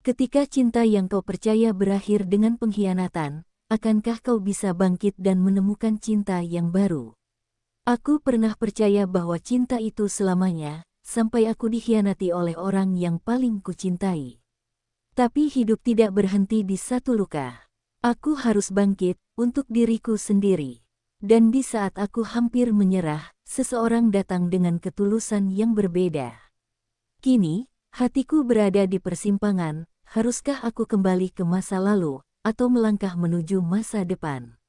ketika cinta yang kau percaya berakhir dengan pengkhianatan, akankah kau bisa bangkit dan menemukan cinta yang baru? Aku pernah percaya bahwa cinta itu selamanya, sampai aku dikhianati oleh orang yang paling kucintai. Tapi hidup tidak berhenti di satu luka. Aku harus bangkit untuk diriku sendiri. Dan di saat aku hampir menyerah, seseorang datang dengan ketulusan yang berbeda. Kini, hatiku berada di persimpangan, haruskah aku kembali ke masa lalu, atau melangkah menuju masa depan?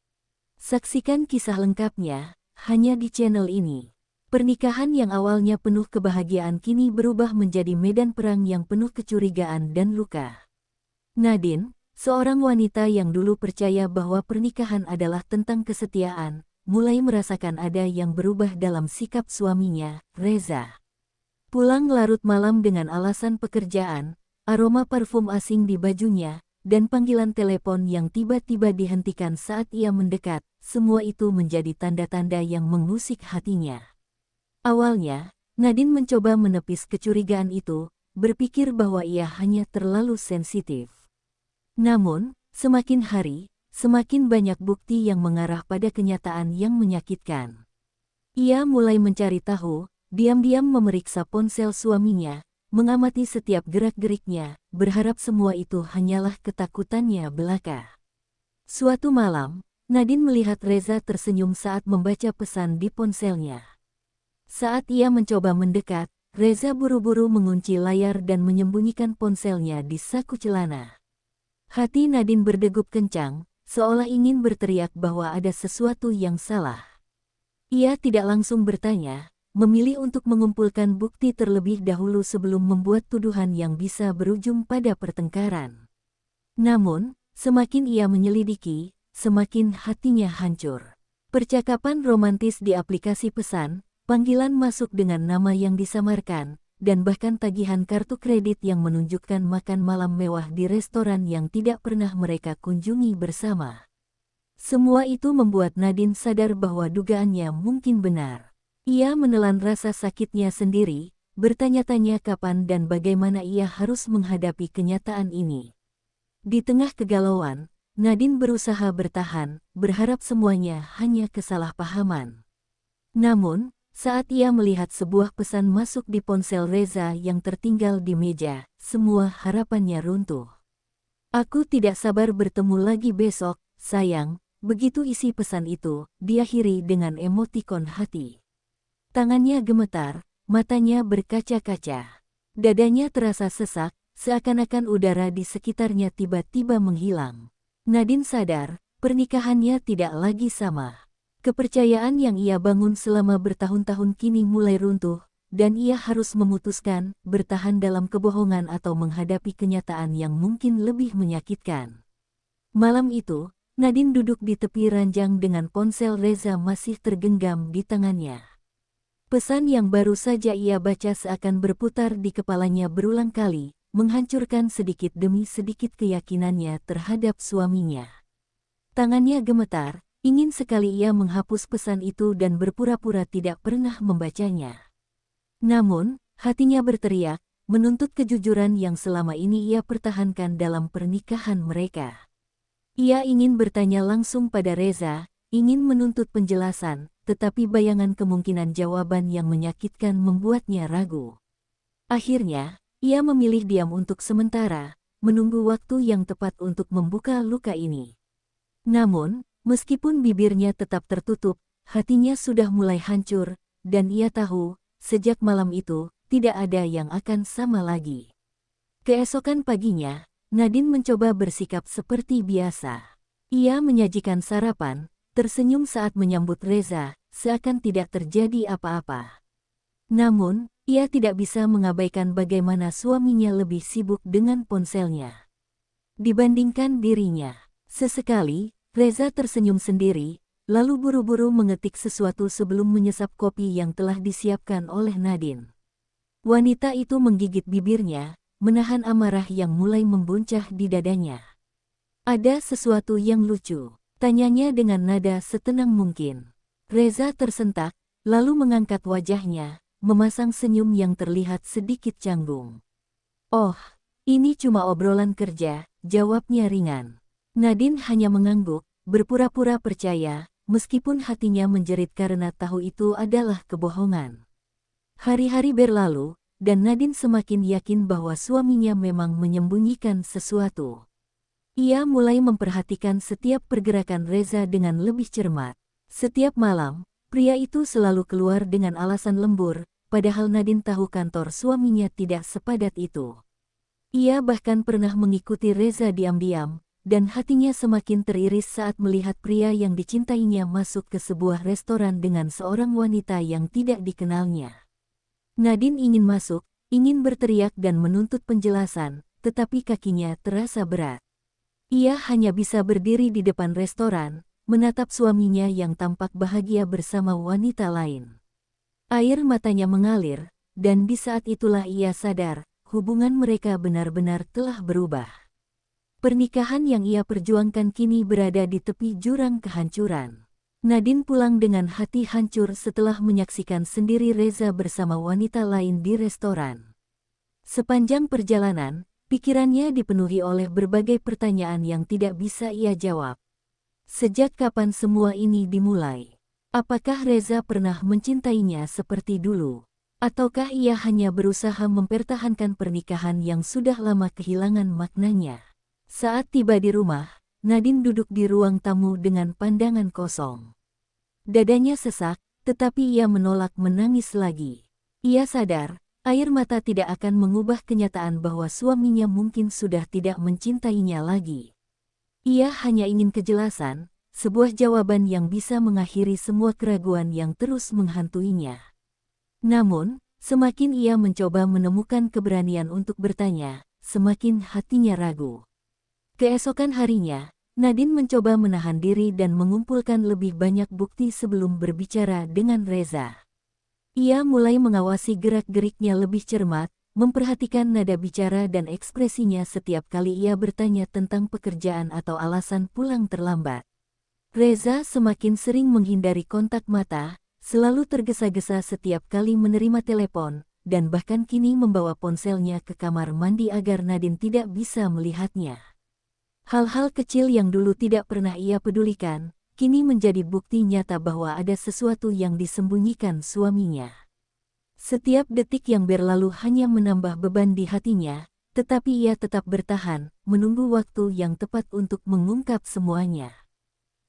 Saksikan kisah lengkapnya, hanya di channel ini. Pernikahan yang awalnya penuh kebahagiaan kini berubah menjadi medan perang yang penuh kecurigaan dan luka. Nadine, seorang wanita yang dulu percaya bahwa pernikahan adalah tentang kesetiaan, mulai merasakan ada yang berubah dalam sikap suaminya, Reza. Pulang larut malam dengan alasan pekerjaan, aroma parfum asing di bajunya, dan panggilan telepon yang tiba-tiba dihentikan saat ia mendekat, semua itu menjadi tanda-tanda yang mengusik hatinya. Awalnya, Nadine mencoba menepis kecurigaan itu, berpikir bahwa ia hanya terlalu sensitif. Namun, semakin hari, semakin banyak bukti yang mengarah pada kenyataan yang menyakitkan. Ia mulai mencari tahu, diam-diam memeriksa ponsel suaminya, mengamati setiap gerak-geriknya, berharap semua itu hanyalah ketakutannya belaka. Suatu malam, Nadine melihat Reza tersenyum saat membaca pesan di ponselnya. Saat ia mencoba mendekat, Reza buru-buru mengunci layar dan menyembunyikan ponselnya di saku celana. Hati Nadine berdegup kencang, seolah ingin berteriak bahwa ada sesuatu yang salah. Ia tidak langsung bertanya, memilih untuk mengumpulkan bukti terlebih dahulu sebelum membuat tuduhan yang bisa berujung pada pertengkaran. Namun, semakin ia menyelidiki, semakin hatinya hancur. Percakapan romantis di aplikasi pesan, panggilan masuk dengan nama yang disamarkan, dan bahkan tagihan kartu kredit yang menunjukkan makan malam mewah di restoran yang tidak pernah mereka kunjungi bersama. Semua itu membuat Nadine sadar bahwa dugaannya mungkin benar. Ia menelan rasa sakitnya sendiri, bertanya-tanya kapan dan bagaimana ia harus menghadapi kenyataan ini. Di tengah kegalauan, Nadine berusaha bertahan, berharap semuanya hanya kesalahpahaman. Namun, saat ia melihat sebuah pesan masuk di ponsel Reza yang tertinggal di meja, semua harapannya runtuh. "Aku tidak sabar bertemu lagi besok, sayang." Begitu isi pesan itu, diakhiri dengan emotikon hati. Tangannya gemetar, matanya berkaca-kaca. Dadanya terasa sesak, seakan-akan udara di sekitarnya tiba-tiba menghilang. Nadine sadar, pernikahannya tidak lagi sama. Kepercayaan yang ia bangun selama bertahun-tahun kini mulai runtuh, dan ia harus memutuskan, bertahan dalam kebohongan atau menghadapi kenyataan yang mungkin lebih menyakitkan. Malam itu, Nadine duduk di tepi ranjang dengan ponsel Reza masih tergenggam di tangannya. Pesan yang baru saja ia baca seakan berputar di kepalanya berulang kali, menghancurkan sedikit demi sedikit keyakinannya terhadap suaminya. Tangannya gemetar, ingin sekali ia menghapus pesan itu dan berpura-pura tidak pernah membacanya. Namun, hatinya berteriak, menuntut kejujuran yang selama ini ia pertahankan dalam pernikahan mereka. Ia ingin bertanya langsung pada Reza, ingin menuntut penjelasan, tetapi bayangan kemungkinan jawaban yang menyakitkan membuatnya ragu. Akhirnya, ia memilih diam untuk sementara, menunggu waktu yang tepat untuk membuka luka ini. Namun, meskipun bibirnya tetap tertutup, hatinya sudah mulai hancur, dan ia tahu, sejak malam itu, tidak ada yang akan sama lagi. Keesokan paginya, Nadine mencoba bersikap seperti biasa. Ia menyajikan sarapan, tersenyum saat menyambut Reza, seakan tidak terjadi apa-apa. Namun, ia tidak bisa mengabaikan bagaimana suaminya lebih sibuk dengan ponselnya dibandingkan dirinya. Sesekali, Reza tersenyum sendiri, lalu buru-buru mengetik sesuatu sebelum menyesap kopi yang telah disiapkan oleh Nadine. Wanita itu menggigit bibirnya, menahan amarah yang mulai membuncah di dadanya. "Ada sesuatu yang lucu?" tanyanya dengan nada setenang mungkin. Reza tersentak, lalu mengangkat wajahnya, memasang senyum yang terlihat sedikit canggung. "Oh, Ini cuma obrolan kerja, jawabnya ringan. Nadine hanya mengangguk, berpura-pura percaya, meskipun hatinya menjerit karena tahu itu adalah kebohongan. Hari-hari berlalu, dan Nadine semakin yakin bahwa suaminya memang menyembunyikan sesuatu. Ia mulai memperhatikan setiap pergerakan Reza dengan lebih cermat. Setiap malam, pria itu selalu keluar dengan alasan lembur, padahal Nadine tahu kantor suaminya tidak sepadat itu. Ia bahkan pernah mengikuti Reza diam-diam, dan hatinya semakin teriris saat melihat pria yang dicintainya masuk ke sebuah restoran dengan seorang wanita yang tidak dikenalnya. Nadine ingin masuk, ingin berteriak dan menuntut penjelasan, tetapi kakinya terasa berat. Ia hanya bisa berdiri di depan restoran, menatap suaminya yang tampak bahagia bersama wanita lain. Air matanya mengalir, dan di saat itulah ia sadar, hubungan mereka benar-benar telah berubah. Pernikahan yang ia perjuangkan kini berada di tepi jurang kehancuran. Nadine pulang dengan hati hancur setelah menyaksikan sendiri Reza bersama wanita lain di restoran. Sepanjang perjalanan, pikirannya dipenuhi oleh berbagai pertanyaan yang tidak bisa ia jawab. Sejak kapan semua ini dimulai? Apakah Reza pernah mencintainya seperti dulu? Ataukah ia hanya berusaha mempertahankan pernikahan yang sudah lama kehilangan maknanya? Saat tiba di rumah, Nadine duduk di ruang tamu dengan pandangan kosong. Dadanya sesak, tetapi ia menolak menangis lagi. Ia sadar, air mata tidak akan mengubah kenyataan bahwa suaminya mungkin sudah tidak mencintainya lagi. Ia hanya ingin kejelasan, sebuah jawaban yang bisa mengakhiri semua keraguan yang terus menghantuinya. Namun, semakin ia mencoba menemukan keberanian untuk bertanya, semakin hatinya ragu. Keesokan harinya, Nadine mencoba menahan diri dan mengumpulkan lebih banyak bukti sebelum berbicara dengan Reza. Ia mulai mengawasi gerak-geriknya lebih cermat, memperhatikan nada bicara dan ekspresinya setiap kali ia bertanya tentang pekerjaan atau alasan pulang terlambat. Reza semakin sering menghindari kontak mata, selalu tergesa-gesa setiap kali menerima telepon, dan bahkan kini membawa ponselnya ke kamar mandi agar Nadine tidak bisa melihatnya. Hal-hal kecil yang dulu tidak pernah ia pedulikan, kini menjadi bukti nyata bahwa ada sesuatu yang disembunyikan suaminya. Setiap detik yang berlalu hanya menambah beban di hatinya, tetapi ia tetap bertahan, menunggu waktu yang tepat untuk mengungkap semuanya.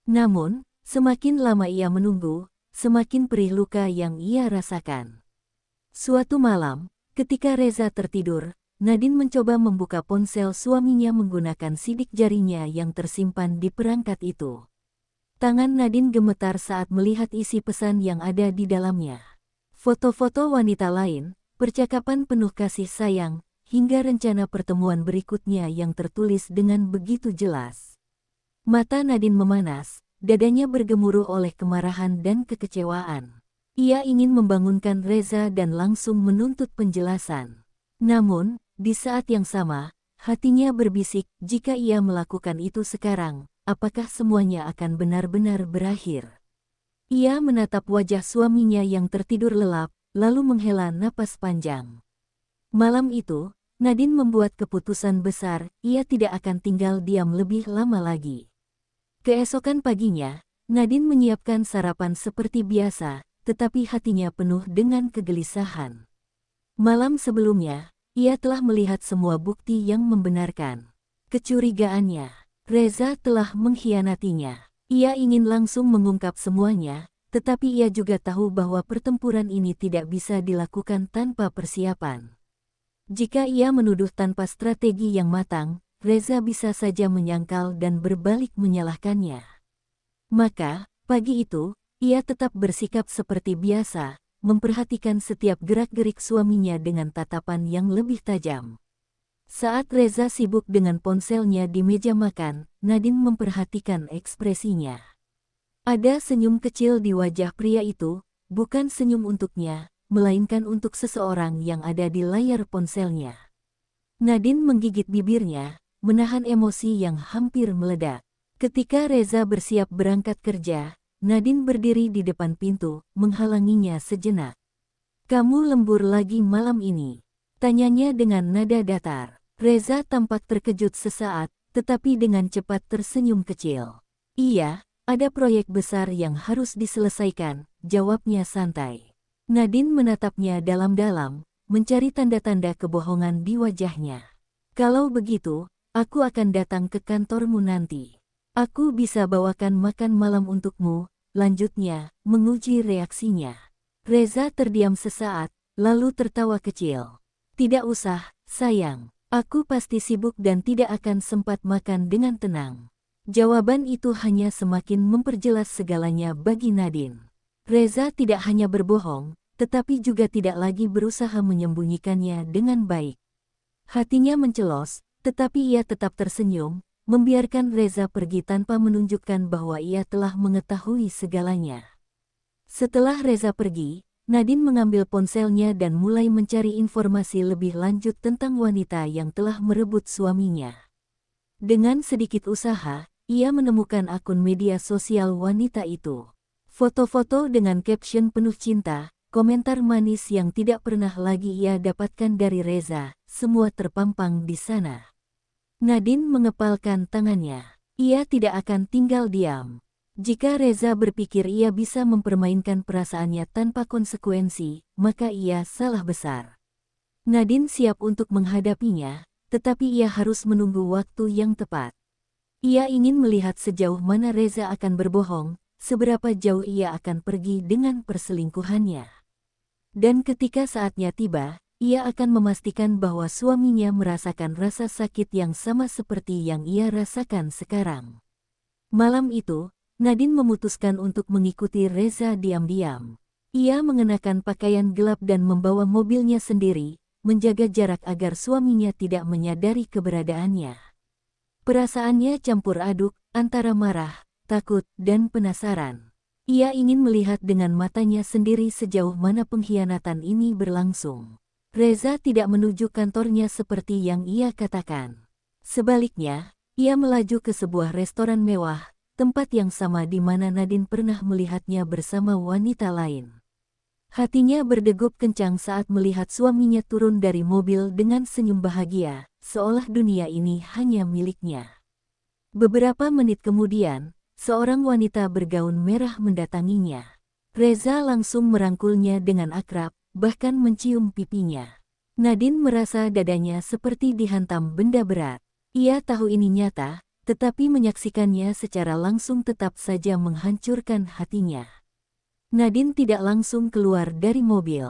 Namun, semakin lama ia menunggu, semakin perih luka yang ia rasakan. Suatu malam, ketika Reza tertidur, Nadine mencoba membuka ponsel suaminya menggunakan sidik jarinya yang tersimpan di perangkat itu. Tangan Nadine gemetar saat melihat isi pesan yang ada di dalamnya. Foto-foto wanita lain, percakapan penuh kasih sayang, hingga rencana pertemuan berikutnya yang tertulis dengan begitu jelas. Mata Nadine memanas, dadanya bergemuruh oleh kemarahan dan kekecewaan. Ia ingin membangunkan Reza dan langsung menuntut penjelasan. Namun, di saat yang sama, hatinya berbisik, jika ia melakukan itu sekarang, apakah semuanya akan benar-benar berakhir? Ia menatap wajah suaminya yang tertidur lelap, lalu menghela napas panjang. Malam itu, Nadine membuat keputusan besar, ia tidak akan tinggal diam lebih lama lagi. Keesokan paginya, Nadine menyiapkan sarapan seperti biasa, tetapi hatinya penuh dengan kegelisahan. Malam sebelumnya, ia telah melihat semua bukti yang membenarkan kecurigaannya. Reza telah mengkhianatinya. Ia ingin langsung mengungkap semuanya, tetapi ia juga tahu bahwa pertempuran ini tidak bisa dilakukan tanpa persiapan. Jika ia menuduh tanpa strategi yang matang, Reza bisa saja menyangkal dan berbalik menyalahkannya. Maka, pagi itu, ia tetap bersikap seperti biasa, memperhatikan setiap gerak-gerik suaminya dengan tatapan yang lebih tajam. Saat Reza sibuk dengan ponselnya di meja makan, Nadine memperhatikan ekspresinya. Ada senyum kecil di wajah pria itu, bukan senyum untuknya, melainkan untuk seseorang yang ada di layar ponselnya. Nadine menggigit bibirnya, menahan emosi yang hampir meledak. Ketika Reza bersiap berangkat kerja, Nadine berdiri di depan pintu, menghalanginya sejenak. "Kamu lembur lagi malam ini?" tanyanya dengan nada datar. Reza tampak terkejut sesaat, tetapi dengan cepat tersenyum kecil. Iya, ada proyek besar yang harus diselesaikan, jawabnya santai. Nadine menatapnya dalam-dalam, mencari tanda-tanda kebohongan di wajahnya. Kalau begitu, aku akan datang ke kantormu nanti. Aku bisa bawakan makan malam untukmu, lanjutnya, menguji reaksinya. Reza terdiam sesaat, lalu tertawa kecil. Tidak usah, sayang. Aku pasti sibuk dan tidak akan sempat makan dengan tenang. Jawaban itu hanya semakin memperjelas segalanya bagi Nadine. Reza tidak hanya berbohong, tetapi juga tidak lagi berusaha menyembunyikannya dengan baik. Hatinya mencelos, tetapi ia tetap tersenyum, membiarkan Reza pergi tanpa menunjukkan bahwa ia telah mengetahui segalanya. Setelah Reza pergi, Nadine mengambil ponselnya dan mulai mencari informasi lebih lanjut tentang wanita yang telah merebut suaminya. Dengan sedikit usaha, ia menemukan akun media sosial wanita itu. Foto-foto dengan caption penuh cinta, komentar manis yang tidak pernah lagi ia dapatkan dari Reza, semua terpampang di sana. Nadine mengepalkan tangannya. Ia tidak akan tinggal diam. Jika Reza berpikir ia bisa mempermainkan perasaannya tanpa konsekuensi, maka ia salah besar. Nadine siap untuk menghadapinya, tetapi ia harus menunggu waktu yang tepat. Ia ingin melihat sejauh mana Reza akan berbohong, seberapa jauh ia akan pergi dengan perselingkuhannya. Dan ketika saatnya tiba, ia akan memastikan bahwa suaminya merasakan rasa sakit yang sama seperti yang ia rasakan sekarang. Malam itu, Nadine memutuskan untuk mengikuti Reza diam-diam. Ia mengenakan pakaian gelap dan membawa mobilnya sendiri, menjaga jarak agar suaminya tidak menyadari keberadaannya. Perasaannya campur aduk, antara marah, takut, dan penasaran. Ia ingin melihat dengan matanya sendiri sejauh mana pengkhianatan ini berlangsung. Reza tidak menuju kantornya seperti yang ia katakan. Sebaliknya, ia melaju ke sebuah restoran mewah, tempat yang sama di mana Nadine pernah melihatnya bersama wanita lain. Hatinya berdegup kencang saat melihat suaminya turun dari mobil dengan senyum bahagia, seolah dunia ini hanya miliknya. Beberapa menit kemudian, seorang wanita bergaun merah mendatanginya. Reza langsung merangkulnya dengan akrab, bahkan mencium pipinya. Nadine merasa dadanya seperti dihantam benda berat. Ia tahu ini nyata, tetapi menyaksikannya secara langsung tetap saja menghancurkan hatinya. Nadine tidak langsung keluar dari mobil.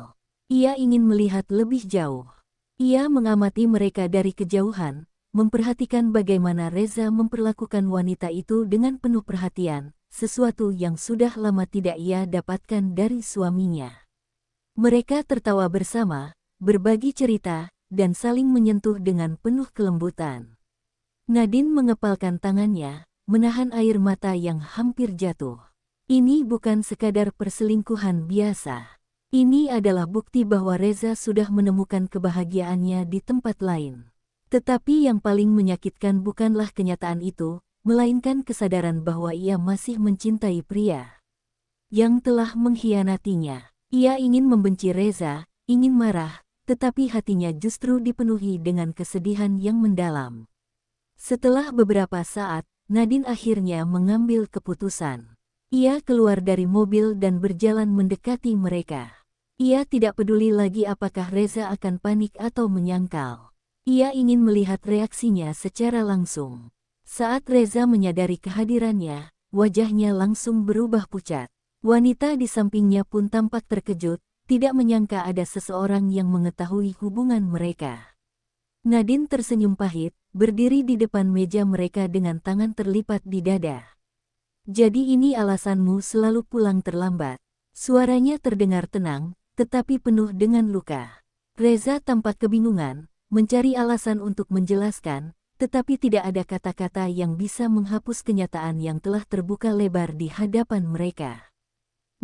Ia ingin melihat lebih jauh. Ia mengamati mereka dari kejauhan, memperhatikan bagaimana Reza memperlakukan wanita itu dengan penuh perhatian, sesuatu yang sudah lama tidak ia dapatkan dari suaminya. Mereka tertawa bersama, berbagi cerita, dan saling menyentuh dengan penuh kelembutan. Nadine mengepalkan tangannya, menahan air mata yang hampir jatuh. Ini bukan sekadar perselingkuhan biasa. Ini adalah bukti bahwa Reza sudah menemukan kebahagiaannya di tempat lain. Tetapi yang paling menyakitkan bukanlah kenyataan itu, melainkan kesadaran bahwa ia masih mencintai pria yang telah mengkhianatinya. Ia ingin membenci Reza, ingin marah, tetapi hatinya justru dipenuhi dengan kesedihan yang mendalam. Setelah beberapa saat, Nadine akhirnya mengambil keputusan. Ia keluar dari mobil dan berjalan mendekati mereka. Ia tidak peduli lagi apakah Reza akan panik atau menyangkal. Ia ingin melihat reaksinya secara langsung. Saat Reza menyadari kehadirannya, wajahnya langsung berubah pucat. Wanita di sampingnya pun tampak terkejut, tidak menyangka ada seseorang yang mengetahui hubungan mereka. Nadine tersenyum pahit, berdiri di depan meja mereka dengan tangan terlipat di dada. Jadi ini alasanmu selalu pulang terlambat. Suaranya terdengar tenang, tetapi penuh dengan luka. Reza tampak kebingungan, mencari alasan untuk menjelaskan, tetapi tidak ada kata-kata yang bisa menghapus kenyataan yang telah terbuka lebar di hadapan mereka.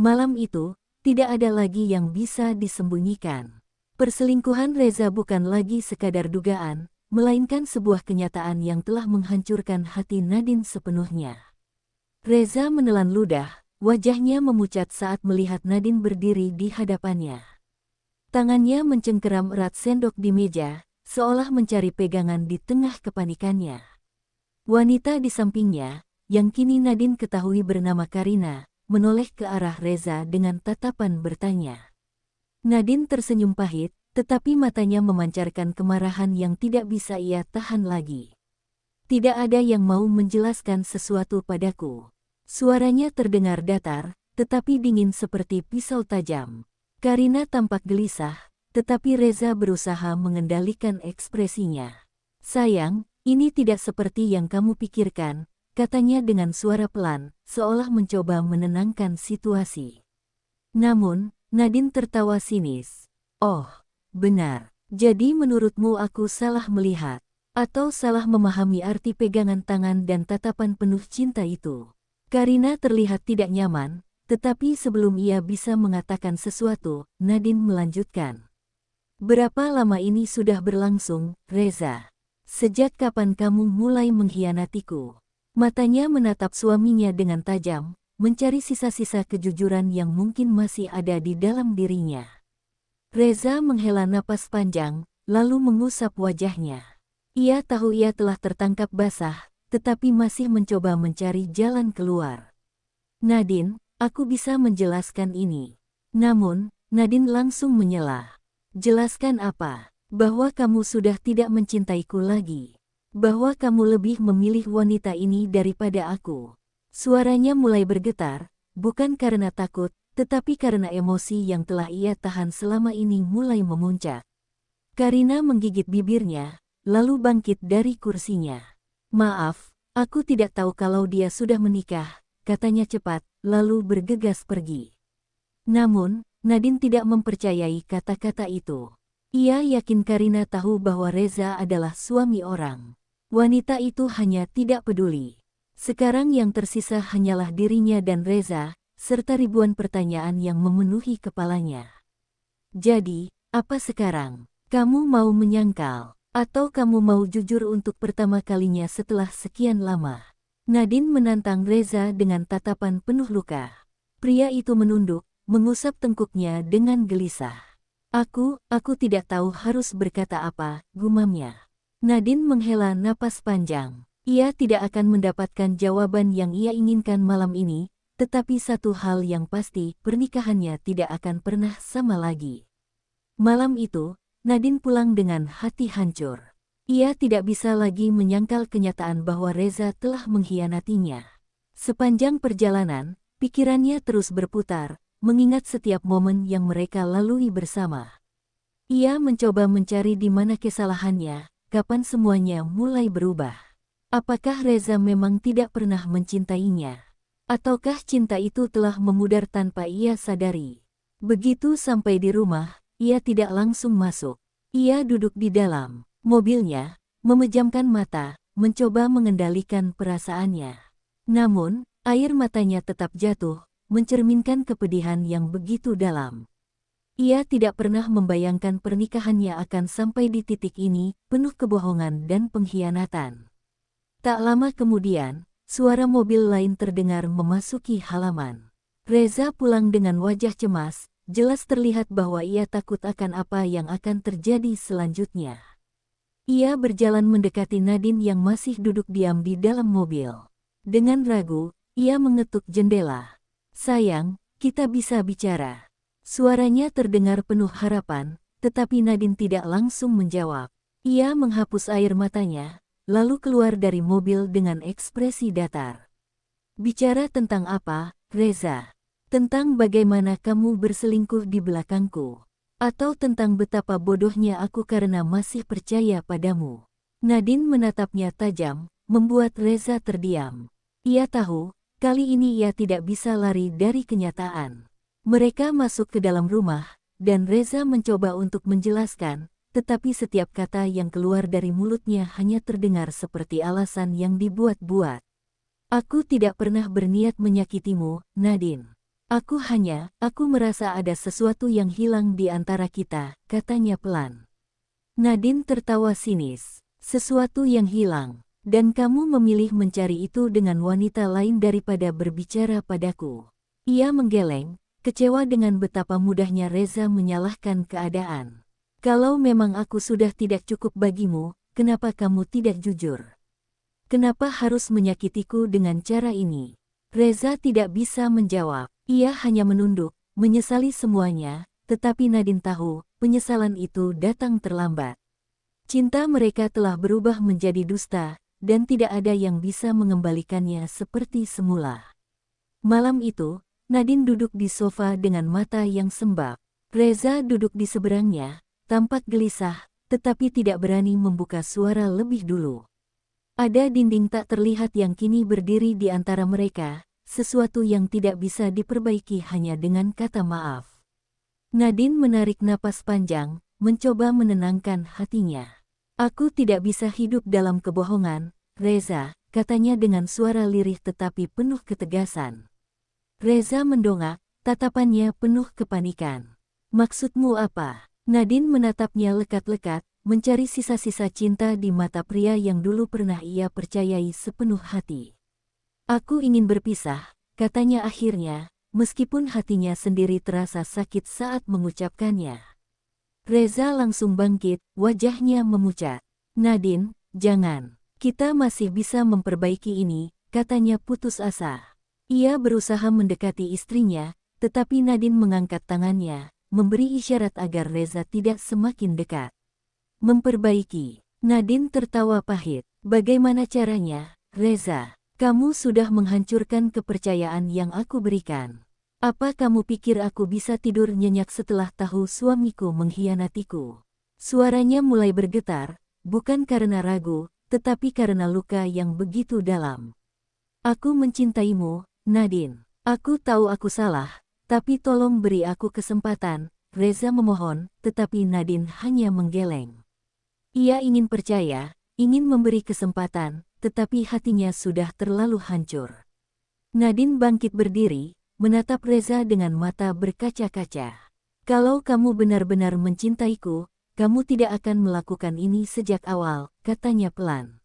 Malam itu, tidak ada lagi yang bisa disembunyikan. Perselingkuhan Reza bukan lagi sekadar dugaan, melainkan sebuah kenyataan yang telah menghancurkan hati Nadine sepenuhnya. Reza menelan ludah, wajahnya memucat saat melihat Nadine berdiri di hadapannya. Tangannya mencengkeram erat sendok di meja, seolah mencari pegangan di tengah kepanikannya. Wanita di sampingnya, yang kini Nadine ketahui bernama Karina, menoleh ke arah Reza dengan tatapan bertanya. Nadine tersenyum pahit, tetapi matanya memancarkan kemarahan yang tidak bisa ia tahan lagi. Tidak ada yang mau menjelaskan sesuatu padaku. Suaranya terdengar datar, tetapi dingin seperti pisau tajam. Karina tampak gelisah, tetapi Reza berusaha mengendalikan ekspresinya. Sayang, ini tidak seperti yang kamu pikirkan, katanya dengan suara pelan, seolah mencoba menenangkan situasi. Namun, Nadine tertawa sinis. Oh, benar. Jadi menurutmu aku salah melihat? Atau salah memahami arti pegangan tangan dan tatapan penuh cinta itu? Karina terlihat tidak nyaman, tetapi sebelum ia bisa mengatakan sesuatu, Nadine melanjutkan. Berapa lama ini sudah berlangsung, Reza? Sejak kapan kamu mulai mengkhianatiku? Matanya menatap suaminya dengan tajam, mencari sisa-sisa kejujuran yang mungkin masih ada di dalam dirinya. Reza menghela napas panjang, lalu mengusap wajahnya. Ia tahu ia telah tertangkap basah, tetapi masih mencoba mencari jalan keluar. Nadine, aku bisa menjelaskan ini. Namun, Nadine langsung menyela. Jelaskan apa? Bahwa kamu sudah tidak mencintaiku lagi. Bahwa kamu lebih memilih wanita ini daripada aku. Suaranya mulai bergetar, bukan karena takut, tetapi karena emosi yang telah ia tahan selama ini mulai memuncak. Karina menggigit bibirnya, lalu bangkit dari kursinya. Maaf, aku tidak tahu kalau dia sudah menikah, katanya cepat, lalu bergegas pergi. Namun, Nadine tidak mempercayai kata-kata itu. Ia yakin Karina tahu bahwa Reza adalah suami orang. Wanita itu hanya tidak peduli. Sekarang yang tersisa hanyalah dirinya dan Reza, serta ribuan pertanyaan yang memenuhi kepalanya. Jadi, apa sekarang? Kamu mau menyangkal? Atau kamu mau jujur untuk pertama kalinya setelah sekian lama? Nadine menantang Reza dengan tatapan penuh luka. Pria itu menunduk, mengusap tengkuknya dengan gelisah. Aku tidak tahu harus berkata apa, gumamnya. Nadine menghela napas panjang. Ia tidak akan mendapatkan jawaban yang ia inginkan malam ini, tetapi satu hal yang pasti, pernikahannya tidak akan pernah sama lagi. Malam itu, Nadine pulang dengan hati hancur. Ia tidak bisa lagi menyangkal kenyataan bahwa Reza telah mengkhianatinya. Sepanjang perjalanan, pikirannya terus berputar, mengingat setiap momen yang mereka lalui bersama. Ia mencoba mencari di mana kesalahannya, kapan semuanya mulai berubah. Apakah Reza memang tidak pernah mencintainya? Ataukah cinta itu telah memudar tanpa ia sadari? Begitu sampai di rumah, ia tidak langsung masuk. Ia duduk di dalam mobilnya, memejamkan mata, mencoba mengendalikan perasaannya. Namun, air matanya tetap jatuh, mencerminkan kepedihan yang begitu dalam. Ia tidak pernah membayangkan pernikahannya akan sampai di titik ini, penuh kebohongan dan pengkhianatan. Tak lama kemudian, suara mobil lain terdengar memasuki halaman. Reza pulang dengan wajah cemas, jelas terlihat bahwa ia takut akan apa yang akan terjadi selanjutnya. Ia berjalan mendekati Nadine yang masih duduk diam di dalam mobil. Dengan ragu, ia mengetuk jendela. Sayang, kita bisa bicara. Suaranya terdengar penuh harapan, tetapi Nadine tidak langsung menjawab. Ia menghapus air matanya, lalu keluar dari mobil dengan ekspresi datar. Bicara tentang apa, Reza? Tentang bagaimana kamu berselingkuh di belakangku? Atau tentang betapa bodohnya aku karena masih percaya padamu? Nadine menatapnya tajam, membuat Reza terdiam. Ia tahu, kali ini ia tidak bisa lari dari kenyataan. Mereka masuk ke dalam rumah, dan Reza mencoba untuk menjelaskan, tetapi setiap kata yang keluar dari mulutnya hanya terdengar seperti alasan yang dibuat-buat. Aku tidak pernah berniat menyakitimu, Nadine. Aku merasa ada sesuatu yang hilang di antara kita, katanya pelan. Nadine tertawa sinis. Sesuatu yang hilang, dan kamu memilih mencari itu dengan wanita lain daripada berbicara padaku. Ia menggeleng, kecewa dengan betapa mudahnya Reza menyalahkan keadaan. Kalau memang aku sudah tidak cukup bagimu, kenapa kamu tidak jujur? Kenapa harus menyakitiku dengan cara ini? Reza tidak bisa menjawab. Ia hanya menunduk, menyesali semuanya, tetapi Nadine tahu, penyesalan itu datang terlambat. Cinta mereka telah berubah menjadi dusta, dan tidak ada yang bisa mengembalikannya seperti semula. Malam itu, Nadine duduk di sofa dengan mata yang sembab. Reza duduk di seberangnya, tampak gelisah, tetapi tidak berani membuka suara lebih dulu. Ada dinding tak terlihat yang kini berdiri di antara mereka, sesuatu yang tidak bisa diperbaiki hanya dengan kata maaf. Nadine menarik napas panjang, mencoba menenangkan hatinya. Aku tidak bisa hidup dalam kebohongan, Reza, katanya dengan suara lirih tetapi penuh ketegasan. Reza mendongak, tatapannya penuh kepanikan. Maksudmu apa? Nadine menatapnya lekat-lekat, mencari sisa-sisa cinta di mata pria yang dulu pernah ia percayai sepenuh hati. Aku ingin berpisah, katanya akhirnya, meskipun hatinya sendiri terasa sakit saat mengucapkannya. Reza langsung bangkit, wajahnya memucat. Nadine, jangan. Kita masih bisa memperbaiki ini, katanya putus asa. Ia berusaha mendekati istrinya, tetapi Nadine mengangkat tangannya, memberi isyarat agar Reza tidak semakin dekat. Memperbaiki. Nadine tertawa pahit. Bagaimana caranya, Reza? Kamu sudah menghancurkan kepercayaan yang aku berikan. Apa kamu pikir aku bisa tidur nyenyak setelah tahu suamiku mengkhianatiku? Suaranya mulai bergetar, bukan karena ragu, tetapi karena luka yang begitu dalam. Aku mencintaimu, Nadine. Aku tahu aku salah, tapi tolong beri aku kesempatan, Reza memohon, tetapi Nadine hanya menggeleng. Ia ingin percaya, ingin memberi kesempatan, tetapi hatinya sudah terlalu hancur. Nadine bangkit berdiri, menatap Reza dengan mata berkaca-kaca. Kalau kamu benar-benar mencintaiku, kamu tidak akan melakukan ini sejak awal, katanya pelan.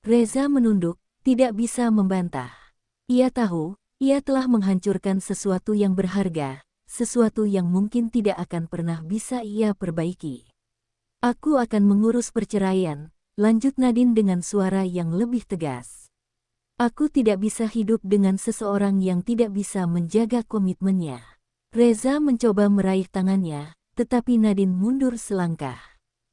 Reza menunduk, tidak bisa membantah. Ia tahu, ia telah menghancurkan sesuatu yang berharga, sesuatu yang mungkin tidak akan pernah bisa ia perbaiki. Aku akan mengurus perceraian, lanjut Nadine dengan suara yang lebih tegas. Aku tidak bisa hidup dengan seseorang yang tidak bisa menjaga komitmennya. Reza mencoba meraih tangannya, tetapi Nadine mundur selangkah.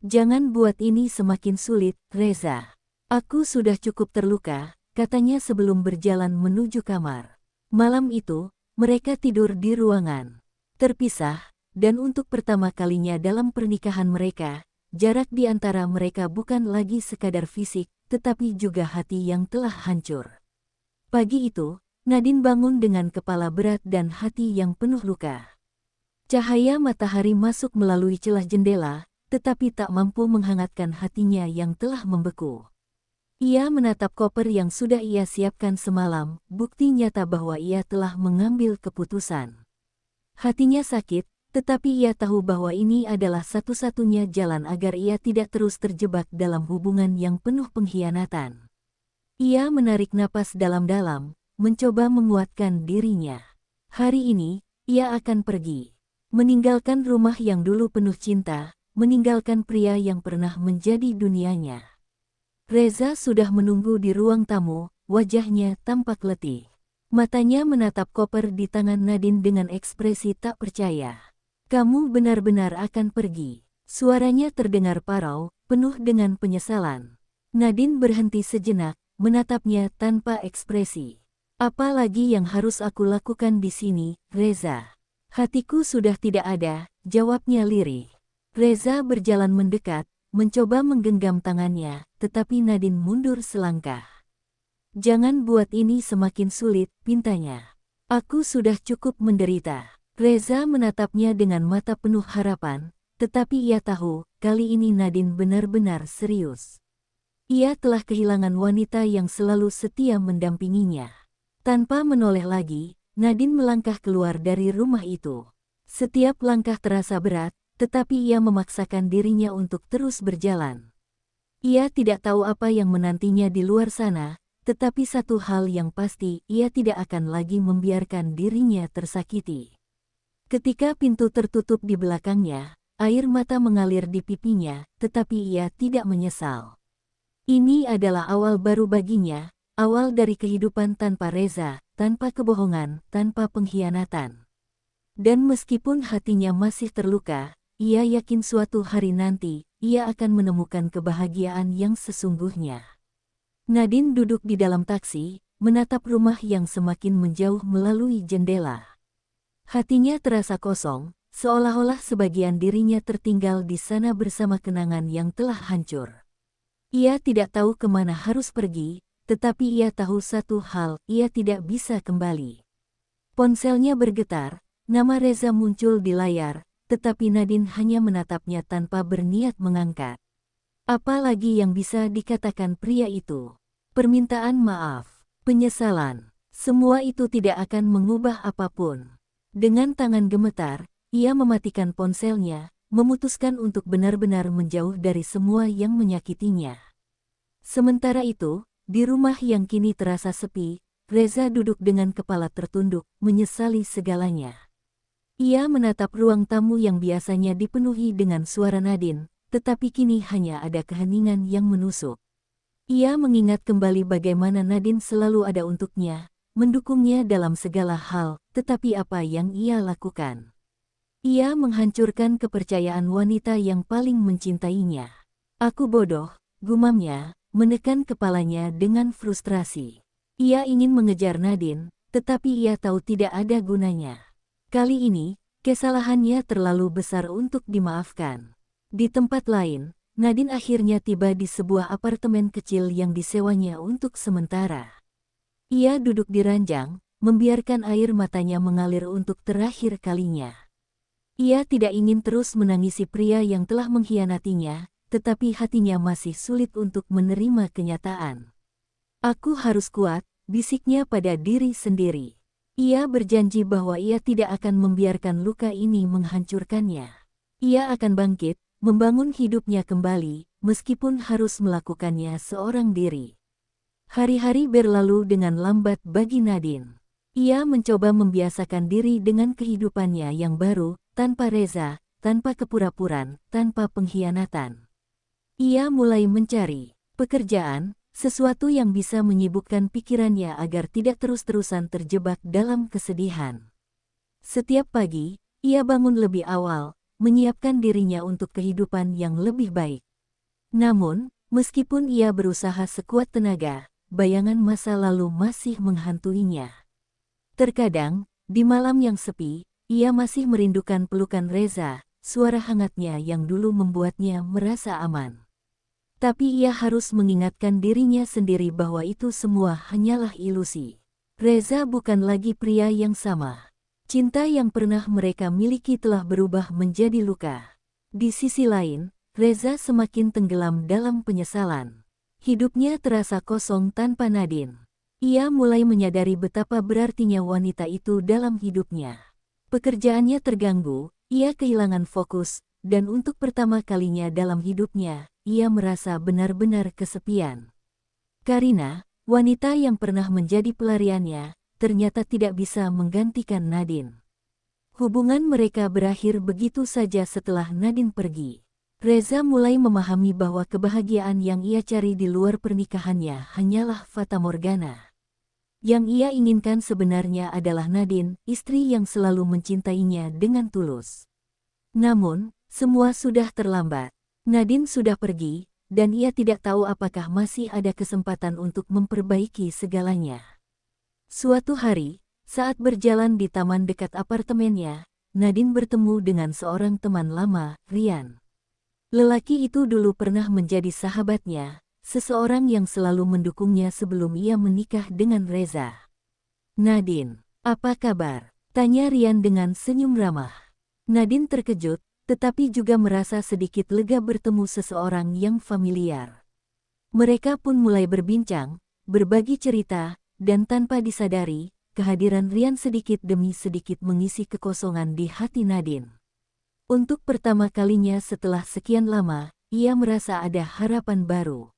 Jangan buat ini semakin sulit, Reza. Aku sudah cukup terluka, katanya sebelum berjalan menuju kamar. Malam itu, mereka tidur di ruangan terpisah, dan untuk pertama kalinya dalam pernikahan mereka, jarak di antara mereka bukan lagi sekadar fisik, tetapi juga hati yang telah hancur. Pagi itu, Nadine bangun dengan kepala berat dan hati yang penuh luka. Cahaya matahari masuk melalui celah jendela, tetapi tak mampu menghangatkan hatinya yang telah membeku. Ia menatap koper yang sudah ia siapkan semalam, bukti nyata bahwa ia telah mengambil keputusan. Hatinya sakit, tetapi ia tahu bahwa ini adalah satu-satunya jalan agar ia tidak terus terjebak dalam hubungan yang penuh pengkhianatan. Ia menarik napas dalam-dalam, mencoba menguatkan dirinya. Hari ini, ia akan pergi. Meninggalkan rumah yang dulu penuh cinta, meninggalkan pria yang pernah menjadi dunianya. Reza sudah menunggu di ruang tamu, wajahnya tampak letih. Matanya menatap koper di tangan Nadine dengan ekspresi tak percaya. Kamu benar-benar akan pergi. Suaranya terdengar parau, penuh dengan penyesalan. Nadine berhenti sejenak, menatapnya tanpa ekspresi. Apa lagi yang harus aku lakukan di sini, Reza? Hatiku sudah tidak ada, jawabnya lirih. Reza berjalan mendekat, mencoba menggenggam tangannya, tetapi Nadine mundur selangkah. Jangan buat ini semakin sulit, pintanya. Aku sudah cukup menderita. Reza menatapnya dengan mata penuh harapan, tetapi ia tahu, kali ini Nadine benar-benar serius. Ia telah kehilangan wanita yang selalu setia mendampinginya. Tanpa menoleh lagi, Nadine melangkah keluar dari rumah itu. Setiap langkah terasa berat, tetapi ia memaksakan dirinya untuk terus berjalan. Ia tidak tahu apa yang menantinya di luar sana, tetapi satu hal yang pasti, ia tidak akan lagi membiarkan dirinya tersakiti. Ketika pintu tertutup di belakangnya, air mata mengalir di pipinya, tetapi ia tidak menyesal. Ini adalah awal baru baginya, awal dari kehidupan tanpa Reza, tanpa kebohongan, tanpa pengkhianatan. Dan meskipun hatinya masih terluka, ia yakin suatu hari nanti, ia akan menemukan kebahagiaan yang sesungguhnya. Nadine duduk di dalam taksi, menatap rumah yang semakin menjauh melalui jendela. Hatinya terasa kosong, seolah-olah sebagian dirinya tertinggal di sana bersama kenangan yang telah hancur. Ia tidak tahu kemana harus pergi, tetapi ia tahu satu hal, ia tidak bisa kembali. Ponselnya bergetar, nama Reza muncul di layar, tetapi Nadine hanya menatapnya tanpa berniat mengangkat. Apa lagi yang bisa dikatakan pria itu? Permintaan maaf, penyesalan, semua itu tidak akan mengubah apapun. Dengan tangan gemetar, ia mematikan ponselnya, memutuskan untuk benar-benar menjauh dari semua yang menyakitinya. Sementara itu, di rumah yang kini terasa sepi, Reza duduk dengan kepala tertunduk, menyesali segalanya. Ia menatap ruang tamu yang biasanya dipenuhi dengan suara Nadine, tetapi kini hanya ada keheningan yang menusuk. Ia mengingat kembali bagaimana Nadine selalu ada untuknya, mendukungnya dalam segala hal, tetapi apa yang ia lakukan? Ia menghancurkan kepercayaan wanita yang paling mencintainya. Aku bodoh, gumamnya, menekan kepalanya dengan frustrasi. Ia ingin mengejar Nadine, tetapi ia tahu tidak ada gunanya. Kali ini, kesalahannya terlalu besar untuk dimaafkan. Di tempat lain, Nadine akhirnya tiba di sebuah apartemen kecil yang disewanya untuk sementara. Ia duduk di ranjang, membiarkan air matanya mengalir untuk terakhir kalinya. Ia tidak ingin terus menangisi pria yang telah mengkhianatinya, tetapi hatinya masih sulit untuk menerima kenyataan. Aku harus kuat, bisiknya pada diri sendiri. Ia berjanji bahwa ia tidak akan membiarkan luka ini menghancurkannya. Ia akan bangkit, membangun hidupnya kembali, meskipun harus melakukannya seorang diri. Hari-hari berlalu dengan lambat bagi Nadine. Ia mencoba membiasakan diri dengan kehidupannya yang baru, tanpa Reza, tanpa kepura-puraan, tanpa pengkhianatan. Ia mulai mencari pekerjaan, sesuatu yang bisa menyibukkan pikirannya agar tidak terus-terusan terjebak dalam kesedihan. Setiap pagi, ia bangun lebih awal, menyiapkan dirinya untuk kehidupan yang lebih baik. Namun, meskipun ia berusaha sekuat tenaga, bayangan masa lalu masih menghantuinya. Terkadang, di malam yang sepi, ia masih merindukan pelukan Reza, suara hangatnya yang dulu membuatnya merasa aman. Tapi ia harus mengingatkan dirinya sendiri bahwa itu semua hanyalah ilusi. Reza bukan lagi pria yang sama. Cinta yang pernah mereka miliki telah berubah menjadi luka. Di sisi lain, Reza semakin tenggelam dalam penyesalan. Hidupnya terasa kosong tanpa Nadine. Ia mulai menyadari betapa berartinya wanita itu dalam hidupnya. Pekerjaannya terganggu, ia kehilangan fokus, dan untuk pertama kalinya dalam hidupnya, ia merasa benar-benar kesepian. Karina, wanita yang pernah menjadi pelariannya, ternyata tidak bisa menggantikan Nadine. Hubungan mereka berakhir begitu saja setelah Nadine pergi. Reza mulai memahami bahwa kebahagiaan yang ia cari di luar pernikahannya hanyalah fatamorgana. Yang ia inginkan sebenarnya adalah Nadine, istri yang selalu mencintainya dengan tulus. Namun, semua sudah terlambat. Nadine sudah pergi, dan ia tidak tahu apakah masih ada kesempatan untuk memperbaiki segalanya. Suatu hari, saat berjalan di taman dekat apartemennya, Nadine bertemu dengan seorang teman lama, Rian. Lelaki itu dulu pernah menjadi sahabatnya, seseorang yang selalu mendukungnya sebelum ia menikah dengan Reza. "Nadine, apa kabar?" tanya Rian dengan senyum ramah. Nadine terkejut, tetapi juga merasa sedikit lega bertemu seseorang yang familiar. Mereka pun mulai berbincang, berbagi cerita, dan tanpa disadari, kehadiran Rian sedikit demi sedikit mengisi kekosongan di hati Nadine. Untuk pertama kalinya setelah sekian lama, ia merasa ada harapan baru.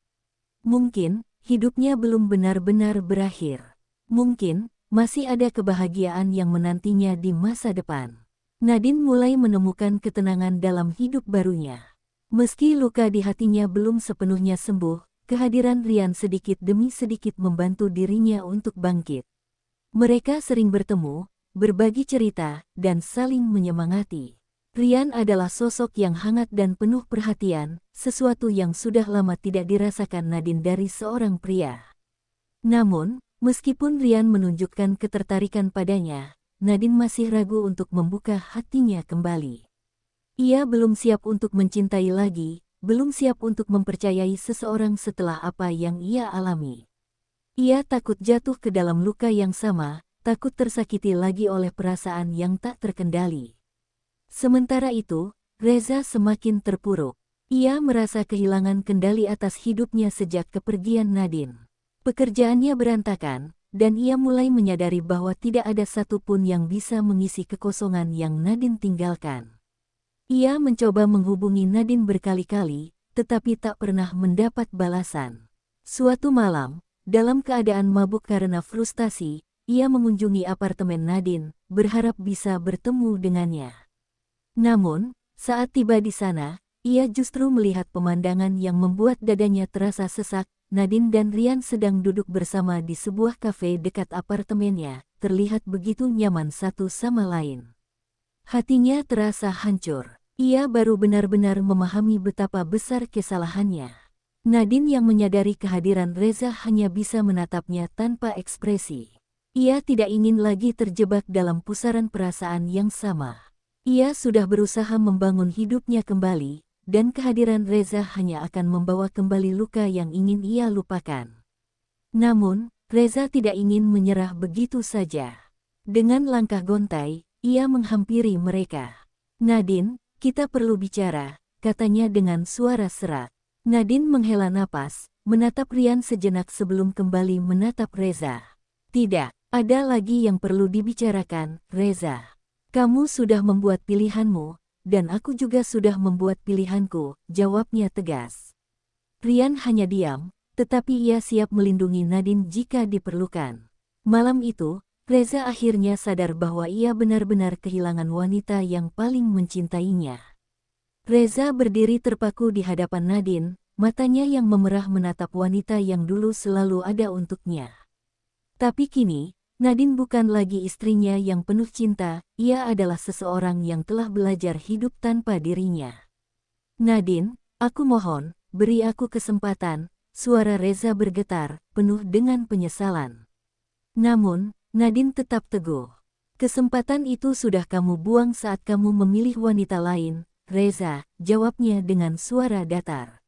Mungkin, hidupnya belum benar-benar berakhir. Mungkin, masih ada kebahagiaan yang menantinya di masa depan. Nadine mulai menemukan ketenangan dalam hidup barunya. Meski luka di hatinya belum sepenuhnya sembuh, kehadiran Rian sedikit demi sedikit membantu dirinya untuk bangkit. Mereka sering bertemu, berbagi cerita, dan saling menyemangati. Rian adalah sosok yang hangat dan penuh perhatian, sesuatu yang sudah lama tidak dirasakan Nadine dari seorang pria. Namun, meskipun Rian menunjukkan ketertarikan padanya, Nadine masih ragu untuk membuka hatinya kembali. Ia belum siap untuk mencintai lagi, belum siap untuk mempercayai seseorang setelah apa yang ia alami. Ia takut jatuh ke dalam luka yang sama, takut tersakiti lagi oleh perasaan yang tak terkendali. Sementara itu, Reza semakin terpuruk. Ia merasa kehilangan kendali atas hidupnya sejak kepergian Nadine. Pekerjaannya berantakan, dan ia mulai menyadari bahwa tidak ada satupun yang bisa mengisi kekosongan yang Nadine tinggalkan. Ia mencoba menghubungi Nadine berkali-kali, tetapi tak pernah mendapat balasan. Suatu malam, dalam keadaan mabuk karena frustasi, ia mengunjungi apartemen Nadine, berharap bisa bertemu dengannya. Namun, saat tiba di sana, ia justru melihat pemandangan yang membuat dadanya terasa sesak. Nadine dan Rian sedang duduk bersama di sebuah kafe dekat apartemennya, terlihat begitu nyaman satu sama lain. Hatinya terasa hancur. Ia baru benar-benar memahami betapa besar kesalahannya. Nadine yang menyadari kehadiran Reza hanya bisa menatapnya tanpa ekspresi. Ia tidak ingin lagi terjebak dalam pusaran perasaan yang sama. Ia sudah berusaha membangun hidupnya kembali, dan kehadiran Reza hanya akan membawa kembali luka yang ingin ia lupakan. Namun, Reza tidak ingin menyerah begitu saja. Dengan langkah gontai, ia menghampiri mereka. "Nadine, kita perlu bicara," katanya dengan suara serak. Nadine menghela napas, menatap Rian sejenak sebelum kembali menatap Reza. "Tidak, ada lagi yang perlu dibicarakan, Reza. Kamu sudah membuat pilihanmu, dan aku juga sudah membuat pilihanku," jawabnya tegas. Rian hanya diam, tetapi ia siap melindungi Nadine jika diperlukan. Malam itu, Reza akhirnya sadar bahwa ia benar-benar kehilangan wanita yang paling mencintainya. Reza berdiri terpaku di hadapan Nadine, matanya yang memerah menatap wanita yang dulu selalu ada untuknya. Tapi kini, Nadine bukan lagi istrinya yang penuh cinta, ia adalah seseorang yang telah belajar hidup tanpa dirinya. "Nadine, aku mohon, beri aku kesempatan," suara Reza bergetar, penuh dengan penyesalan. Namun, Nadine tetap teguh. "Kesempatan itu sudah kamu buang saat kamu memilih wanita lain, Reza," jawabnya dengan suara datar.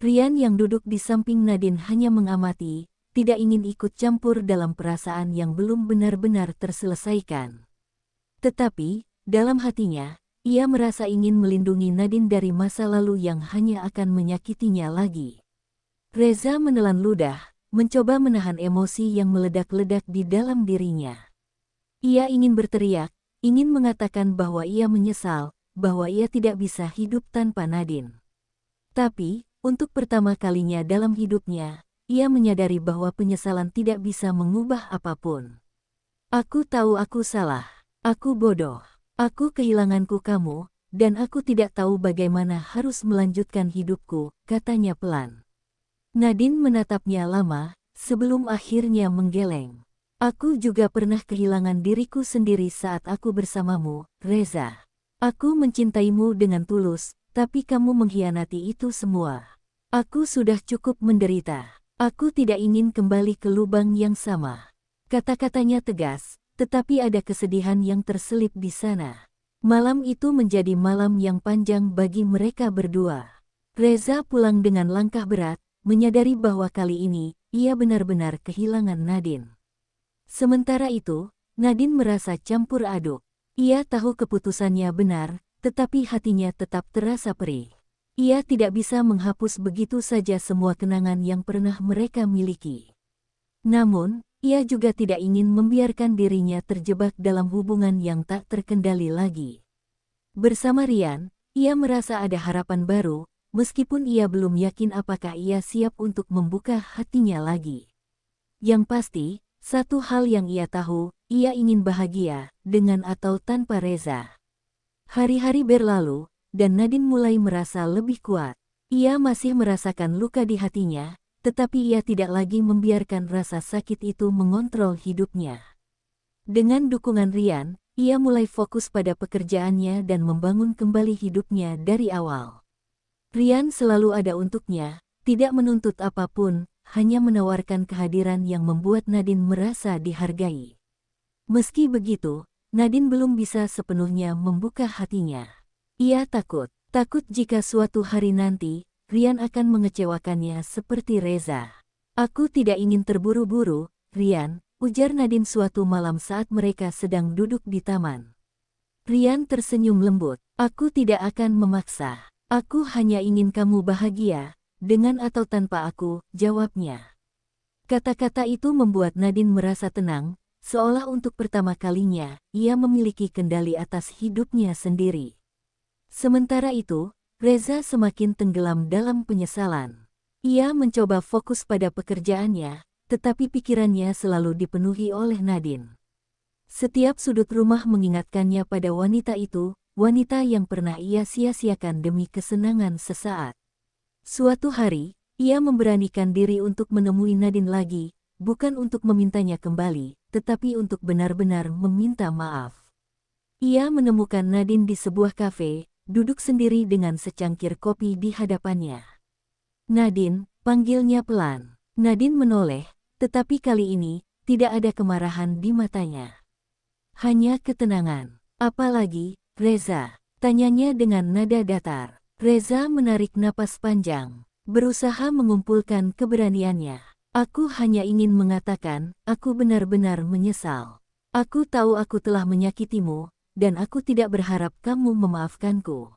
Rian yang duduk di samping Nadine hanya mengamati, tidak ingin ikut campur dalam perasaan yang belum benar-benar terselesaikan. Tetapi, dalam hatinya, ia merasa ingin melindungi Nadine dari masa lalu yang hanya akan menyakitinya lagi. Reza menelan ludah, mencoba menahan emosi yang meledak-ledak di dalam dirinya. Ia ingin berteriak, ingin mengatakan bahwa ia menyesal, bahwa ia tidak bisa hidup tanpa Nadine. Tapi, untuk pertama kalinya dalam hidupnya, ia menyadari bahwa penyesalan tidak bisa mengubah apapun. "Aku tahu aku salah. Aku bodoh. Aku kehilanganku kamu, dan aku tidak tahu bagaimana harus melanjutkan hidupku," katanya pelan. Nadine menatapnya lama, sebelum akhirnya menggeleng. "Aku juga pernah kehilangan diriku sendiri saat aku bersamamu, Reza. Aku mencintaimu dengan tulus, tapi kamu mengkhianati itu semua. Aku sudah cukup menderita. Aku tidak ingin kembali ke lubang yang sama." Kata-katanya tegas, tetapi ada kesedihan yang terselip di sana. Malam itu menjadi malam yang panjang bagi mereka berdua. Reza pulang dengan langkah berat, menyadari bahwa kali ini, ia benar-benar kehilangan Nadine. Sementara itu, Nadine merasa campur aduk. Ia tahu keputusannya benar, tetapi hatinya tetap terasa perih. Ia tidak bisa menghapus begitu saja semua kenangan yang pernah mereka miliki. Namun, ia juga tidak ingin membiarkan dirinya terjebak dalam hubungan yang tak terkendali lagi. Bersama Rian, ia merasa ada harapan baru, meskipun ia belum yakin apakah ia siap untuk membuka hatinya lagi. Yang pasti, satu hal yang ia tahu, ia ingin bahagia, dengan atau tanpa Reza. Hari-hari berlalu, dan Nadine mulai merasa lebih kuat. Ia masih merasakan luka di hatinya, tetapi ia tidak lagi membiarkan rasa sakit itu mengontrol hidupnya. Dengan dukungan Ryan, ia mulai fokus pada pekerjaannya dan membangun kembali hidupnya dari awal. Ryan selalu ada untuknya, tidak menuntut apapun, hanya menawarkan kehadiran yang membuat Nadine merasa dihargai. Meski begitu, Nadine belum bisa sepenuhnya membuka hatinya. Ia takut jika suatu hari nanti, Ryan akan mengecewakannya seperti Reza. Aku tidak ingin terburu-buru, Ryan, ujar Nadine suatu malam saat mereka sedang duduk di taman. Ryan tersenyum lembut. Aku tidak akan memaksa. Aku hanya ingin kamu bahagia, dengan atau tanpa aku, jawabnya. Kata-kata itu membuat Nadine merasa tenang, seolah untuk pertama kalinya, ia memiliki kendali atas hidupnya sendiri. Sementara itu, Reza semakin tenggelam dalam penyesalan. Ia mencoba fokus pada pekerjaannya, tetapi pikirannya selalu dipenuhi oleh Nadine. Setiap sudut rumah mengingatkannya pada wanita itu, wanita yang pernah ia sia-siakan demi kesenangan sesaat. Suatu hari, ia memberanikan diri untuk menemui Nadine lagi, bukan untuk memintanya kembali, tetapi untuk benar-benar meminta maaf. Ia menemukan Nadine di sebuah kafe, duduk sendiri dengan secangkir kopi di hadapannya. Nadine, panggilnya pelan. Nadine menoleh, tetapi kali ini, tidak ada kemarahan di matanya. Hanya ketenangan. Apalagi, Reza? Tanyanya dengan nada datar. Reza menarik napas panjang, berusaha mengumpulkan keberaniannya. Aku hanya ingin mengatakan, aku benar-benar menyesal. Aku tahu aku telah menyakitimu, dan aku tidak berharap kamu memaafkanku.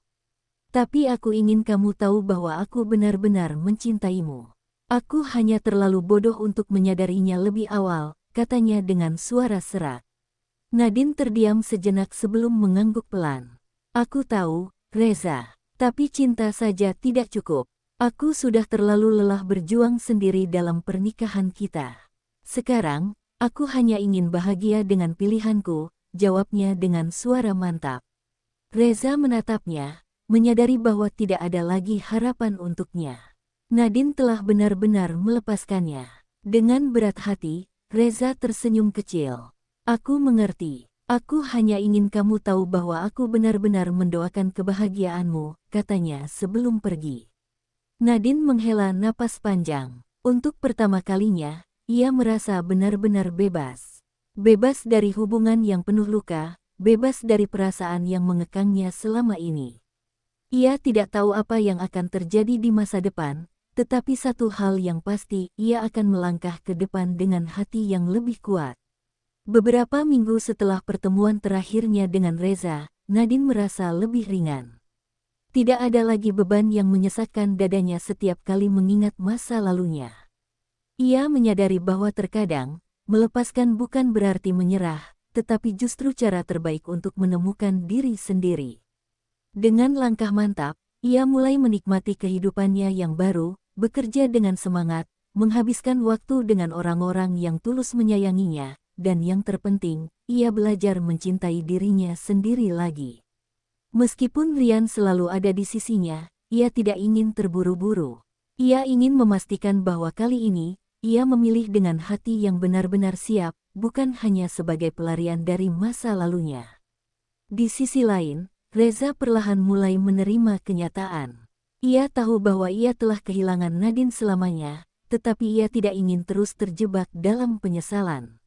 Tapi aku ingin kamu tahu bahwa aku benar-benar mencintaimu. Aku hanya terlalu bodoh untuk menyadarinya lebih awal, katanya dengan suara serak. Nadine terdiam sejenak sebelum mengangguk pelan. Aku tahu, Reza, tapi cinta saja tidak cukup. Aku sudah terlalu lelah berjuang sendiri dalam pernikahan kita. Sekarang, aku hanya ingin bahagia dengan pilihanku, jawabnya dengan suara mantap. Reza menatapnya, menyadari bahwa tidak ada lagi harapan untuknya. Nadine telah benar-benar melepaskannya. Dengan berat hati, Reza tersenyum kecil. Aku mengerti. Aku hanya ingin kamu tahu bahwa aku benar-benar mendoakan kebahagiaanmu, katanya sebelum pergi. Nadine menghela napas panjang. Untuk pertama kalinya, ia merasa benar-benar bebas. Bebas dari hubungan yang penuh luka, bebas dari perasaan yang mengekangnya selama ini. Ia tidak tahu apa yang akan terjadi di masa depan, tetapi satu hal yang pasti, ia akan melangkah ke depan dengan hati yang lebih kuat. Beberapa minggu setelah pertemuan terakhirnya dengan Reza, Nadine merasa lebih ringan. Tidak ada lagi beban yang menyesakkan dadanya setiap kali mengingat masa lalunya. Ia menyadari bahwa terkadang, melepaskan bukan berarti menyerah, tetapi justru cara terbaik untuk menemukan diri sendiri. Dengan langkah mantap, ia mulai menikmati kehidupannya yang baru, bekerja dengan semangat, menghabiskan waktu dengan orang-orang yang tulus menyayanginya, dan yang terpenting, ia belajar mencintai dirinya sendiri lagi. Meskipun Ryan selalu ada di sisinya, ia tidak ingin terburu-buru. Ia ingin memastikan bahwa kali ini, ia memilih dengan hati yang benar-benar siap, bukan hanya sebagai pelarian dari masa lalunya. Di sisi lain, Reza perlahan mulai menerima kenyataan. Ia tahu bahwa ia telah kehilangan Nadine selamanya, tetapi ia tidak ingin terus terjebak dalam penyesalan.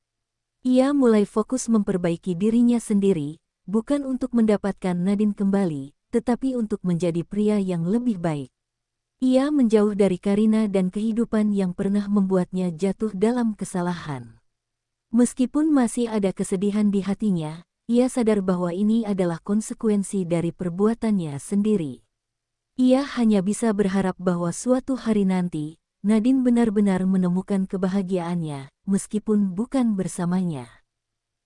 Ia mulai fokus memperbaiki dirinya sendiri, bukan untuk mendapatkan Nadine kembali, tetapi untuk menjadi pria yang lebih baik. Ia menjauh dari Karina dan kehidupan yang pernah membuatnya jatuh dalam kesalahan. Meskipun masih ada kesedihan di hatinya, ia sadar bahwa ini adalah konsekuensi dari perbuatannya sendiri. Ia hanya bisa berharap bahwa suatu hari nanti, Nadine benar-benar menemukan kebahagiaannya, meskipun bukan bersamanya.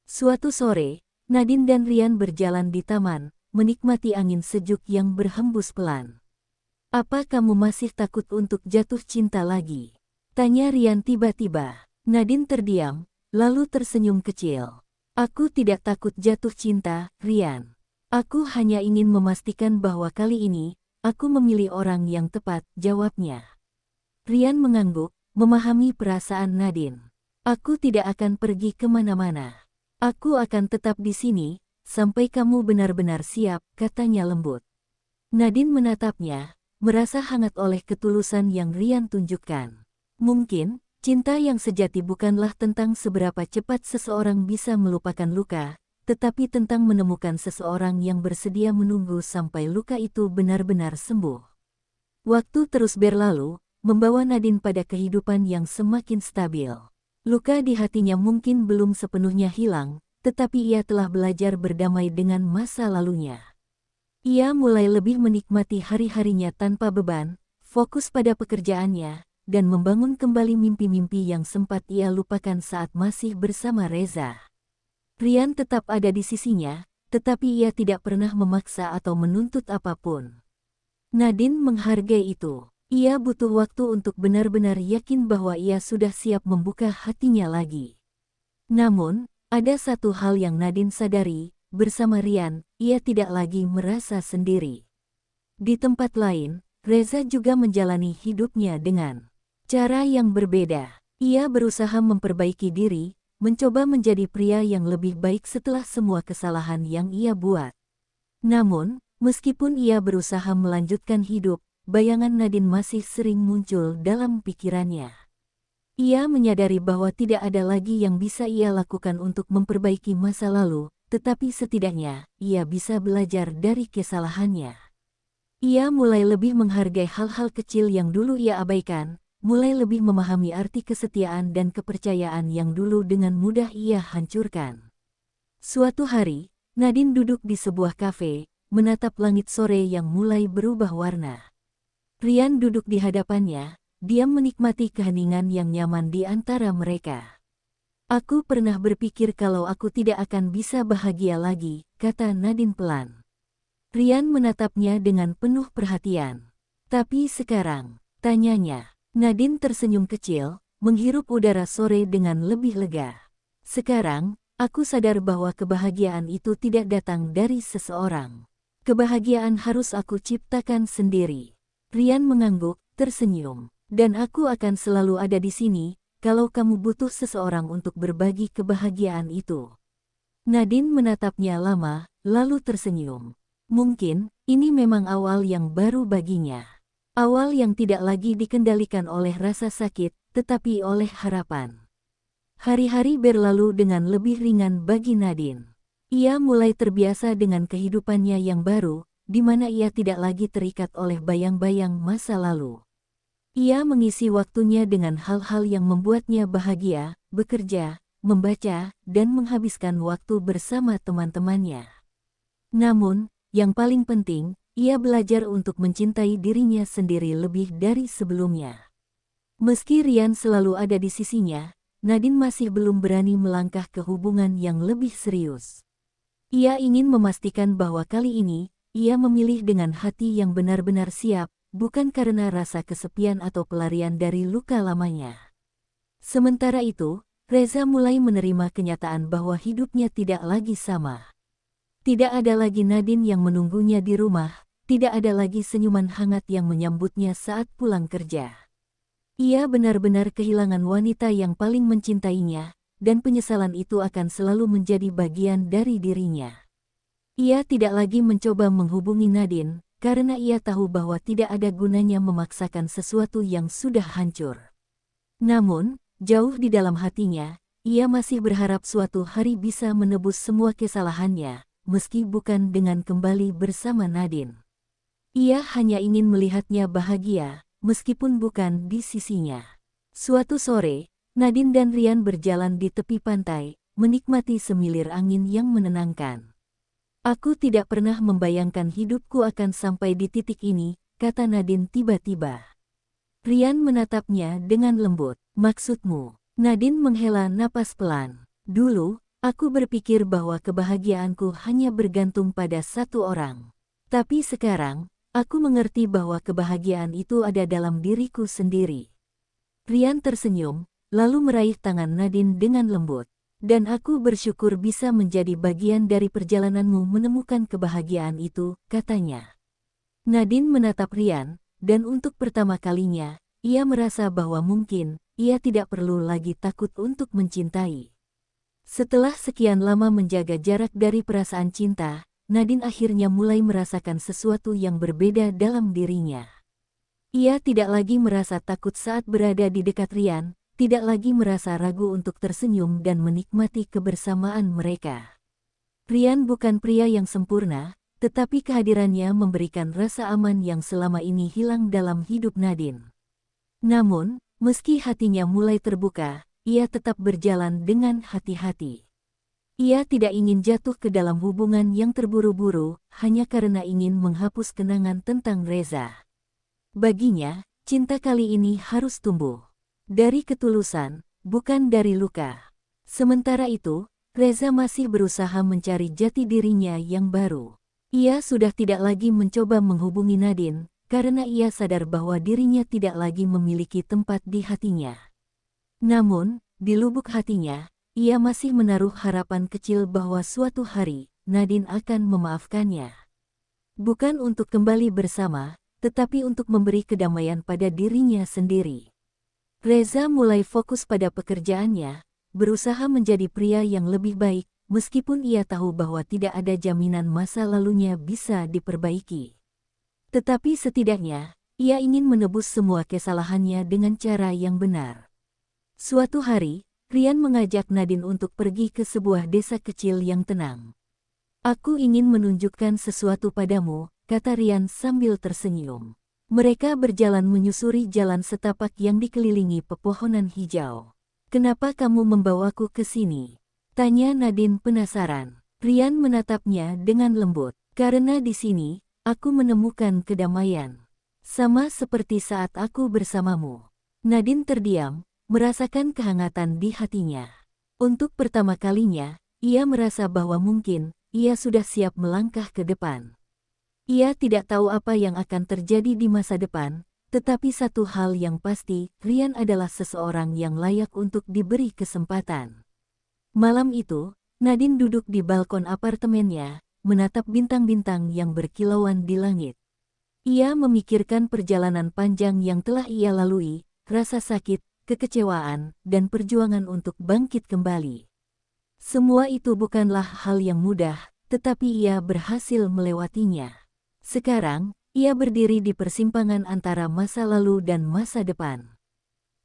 Suatu sore, Nadine dan Ryan berjalan di taman, menikmati angin sejuk yang berhembus pelan. Apa kamu masih takut untuk jatuh cinta lagi? Tanya Ryan tiba-tiba. Nadine terdiam, lalu tersenyum kecil. Aku tidak takut jatuh cinta, Ryan. Aku hanya ingin memastikan bahwa kali ini, aku memilih orang yang tepat, jawabnya. Rian mengangguk, memahami perasaan Nadine. Aku tidak akan pergi kemana-mana. Aku akan tetap di sini, sampai kamu benar-benar siap, katanya lembut. Nadine menatapnya, merasa hangat oleh ketulusan yang Rian tunjukkan. Mungkin, cinta yang sejati bukanlah tentang seberapa cepat seseorang bisa melupakan luka, tetapi tentang menemukan seseorang yang bersedia menunggu sampai luka itu benar-benar sembuh. Waktu terus berlalu, membawa Nadine pada kehidupan yang semakin stabil. Luka di hatinya mungkin belum sepenuhnya hilang, tetapi ia telah belajar berdamai dengan masa lalunya. Ia mulai lebih menikmati hari-harinya tanpa beban, fokus pada pekerjaannya, dan membangun kembali mimpi-mimpi yang sempat ia lupakan saat masih bersama Reza. Rian tetap ada di sisinya, tetapi ia tidak pernah memaksa atau menuntut apapun. Nadine menghargai itu. Ia butuh waktu untuk benar-benar yakin bahwa ia sudah siap membuka hatinya lagi. Namun, ada satu hal yang Nadine sadari, bersama Rian, ia tidak lagi merasa sendiri. Di tempat lain, Reza juga menjalani hidupnya dengan cara yang berbeda. Ia berusaha memperbaiki diri, mencoba menjadi pria yang lebih baik setelah semua kesalahan yang ia buat. Namun, meskipun ia berusaha melanjutkan hidup, bayangan Nadine masih sering muncul dalam pikirannya. Ia menyadari bahwa tidak ada lagi yang bisa ia lakukan untuk memperbaiki masa lalu, tetapi setidaknya, ia bisa belajar dari kesalahannya. Ia mulai lebih menghargai hal-hal kecil yang dulu ia abaikan, mulai lebih memahami arti kesetiaan dan kepercayaan yang dulu dengan mudah ia hancurkan. Suatu hari, Nadine duduk di sebuah kafe, menatap langit sore yang mulai berubah warna. Rian duduk di hadapannya, diam menikmati keheningan yang nyaman di antara mereka. Aku pernah berpikir kalau aku tidak akan bisa bahagia lagi, kata Nadine pelan. Rian menatapnya dengan penuh perhatian. Tapi sekarang, tanyanya. Nadine tersenyum kecil, menghirup udara sore dengan lebih lega. Sekarang, aku sadar bahwa kebahagiaan itu tidak datang dari seseorang. Kebahagiaan harus aku ciptakan sendiri. Rian mengangguk, tersenyum. Dan aku akan selalu ada di sini, kalau kamu butuh seseorang untuk berbagi kebahagiaan itu. Nadine menatapnya lama, lalu tersenyum. Mungkin, ini memang awal yang baru baginya. Awal yang tidak lagi dikendalikan oleh rasa sakit, tetapi oleh harapan. Hari-hari berlalu dengan lebih ringan bagi Nadine. Ia mulai terbiasa dengan kehidupannya yang baru, di mana ia tidak lagi terikat oleh bayang-bayang masa lalu. Ia mengisi waktunya dengan hal-hal yang membuatnya bahagia, bekerja, membaca, dan menghabiskan waktu bersama teman-temannya. Namun, yang paling penting, ia belajar untuk mencintai dirinya sendiri lebih dari sebelumnya. Meski Rian selalu ada di sisinya, Nadine masih belum berani melangkah ke hubungan yang lebih serius. Ia ingin memastikan bahwa kali ini, ia memilih dengan hati yang benar-benar siap, bukan karena rasa kesepian atau pelarian dari luka lamanya. Sementara itu, Reza mulai menerima kenyataan bahwa hidupnya tidak lagi sama. Tidak ada lagi Nadine yang menunggunya di rumah, tidak ada lagi senyuman hangat yang menyambutnya saat pulang kerja. Ia benar-benar kehilangan wanita yang paling mencintainya, dan penyesalan itu akan selalu menjadi bagian dari dirinya. Ia tidak lagi mencoba menghubungi Nadine, karena ia tahu bahwa tidak ada gunanya memaksakan sesuatu yang sudah hancur. Namun, jauh di dalam hatinya, ia masih berharap suatu hari bisa menebus semua kesalahannya, meski bukan dengan kembali bersama Nadine. Ia hanya ingin melihatnya bahagia, meskipun bukan di sisinya. Suatu sore, Nadine dan Rian berjalan di tepi pantai, menikmati semilir angin yang menenangkan. Aku tidak pernah membayangkan hidupku akan sampai di titik ini, kata Nadine tiba-tiba. Rian menatapnya dengan lembut. Maksudmu? Nadine menghela napas pelan. Dulu, aku berpikir bahwa kebahagiaanku hanya bergantung pada satu orang. Tapi sekarang, aku mengerti bahwa kebahagiaan itu ada dalam diriku sendiri. Rian tersenyum, lalu meraih tangan Nadine dengan lembut. Dan aku bersyukur bisa menjadi bagian dari perjalananmu menemukan kebahagiaan itu, katanya. Nadine menatap Ryan, dan untuk pertama kalinya, ia merasa bahwa mungkin ia tidak perlu lagi takut untuk mencintai. Setelah sekian lama menjaga jarak dari perasaan cinta, Nadine akhirnya mulai merasakan sesuatu yang berbeda dalam dirinya. Ia tidak lagi merasa takut saat berada di dekat Ryan, tidak lagi merasa ragu untuk tersenyum dan menikmati kebersamaan mereka. Ryan bukan pria yang sempurna, tetapi kehadirannya memberikan rasa aman yang selama ini hilang dalam hidup Nadine. Namun, meski hatinya mulai terbuka, ia tetap berjalan dengan hati-hati. Ia tidak ingin jatuh ke dalam hubungan yang terburu-buru, hanya karena ingin menghapus kenangan tentang Reza. Baginya, cinta kali ini harus tumbuh dari ketulusan, bukan dari luka. Sementara itu, Reza masih berusaha mencari jati dirinya yang baru. Ia sudah tidak lagi mencoba menghubungi Nadine, karena ia sadar bahwa dirinya tidak lagi memiliki tempat di hatinya. Namun, di lubuk hatinya, ia masih menaruh harapan kecil bahwa suatu hari, Nadine akan memaafkannya. Bukan untuk kembali bersama, tetapi untuk memberi kedamaian pada dirinya sendiri. Reza mulai fokus pada pekerjaannya, berusaha menjadi pria yang lebih baik, meskipun ia tahu bahwa tidak ada jaminan masa lalunya bisa diperbaiki. Tetapi setidaknya, ia ingin menebus semua kesalahannya dengan cara yang benar. Suatu hari, Ryan mengajak Nadine untuk pergi ke sebuah desa kecil yang tenang. "Aku ingin menunjukkan sesuatu padamu," kata Ryan sambil tersenyum. Mereka berjalan menyusuri jalan setapak yang dikelilingi pepohonan hijau. "Kenapa kamu membawaku ke sini?" tanya Nadine penasaran. Ryan menatapnya dengan lembut. "Karena di sini, aku menemukan kedamaian. Sama seperti saat aku bersamamu." Nadine terdiam, merasakan kehangatan di hatinya. Untuk pertama kalinya, ia merasa bahwa mungkin ia sudah siap melangkah ke depan. Ia tidak tahu apa yang akan terjadi di masa depan, tetapi satu hal yang pasti, Ryan adalah seseorang yang layak untuk diberi kesempatan. Malam itu, Nadine duduk di balkon apartemennya, menatap bintang-bintang yang berkilauan di langit. Ia memikirkan perjalanan panjang yang telah ia lalui, rasa sakit, kekecewaan, dan perjuangan untuk bangkit kembali. Semua itu bukanlah hal yang mudah, tetapi ia berhasil melewatinya. Sekarang, ia berdiri di persimpangan antara masa lalu dan masa depan.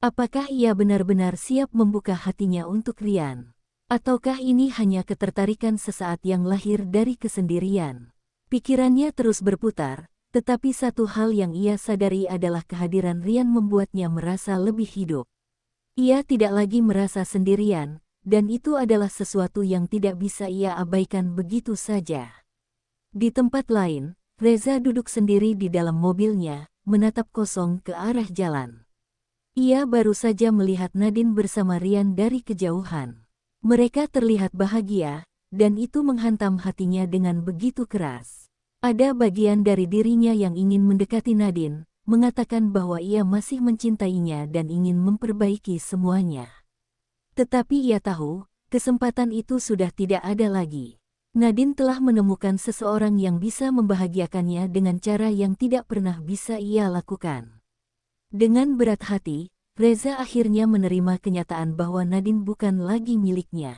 Apakah ia benar-benar siap membuka hatinya untuk Ryan? Ataukah ini hanya ketertarikan sesaat yang lahir dari kesendirian? Pikirannya terus berputar, tetapi satu hal yang ia sadari adalah kehadiran Ryan membuatnya merasa lebih hidup. Ia tidak lagi merasa sendirian, dan itu adalah sesuatu yang tidak bisa ia abaikan begitu saja. Di tempat lain, Reza duduk sendiri di dalam mobilnya, menatap kosong ke arah jalan. Ia baru saja melihat Nadine bersama Ryan dari kejauhan. Mereka terlihat bahagia, dan itu menghantam hatinya dengan begitu keras. Ada bagian dari dirinya yang ingin mendekati Nadine, mengatakan bahwa ia masih mencintainya dan ingin memperbaiki semuanya. Tetapi ia tahu, kesempatan itu sudah tidak ada lagi. Nadine telah menemukan seseorang yang bisa membahagiakannya dengan cara yang tidak pernah bisa ia lakukan. Dengan berat hati, Reza akhirnya menerima kenyataan bahwa Nadine bukan lagi miliknya.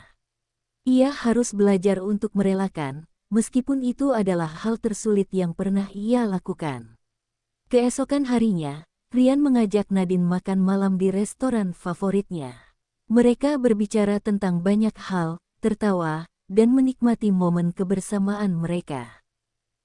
Ia harus belajar untuk merelakan, meskipun itu adalah hal tersulit yang pernah ia lakukan. Keesokan harinya, Ryan mengajak Nadine makan malam di restoran favoritnya. Mereka berbicara tentang banyak hal, tertawa, dan menikmati momen kebersamaan mereka.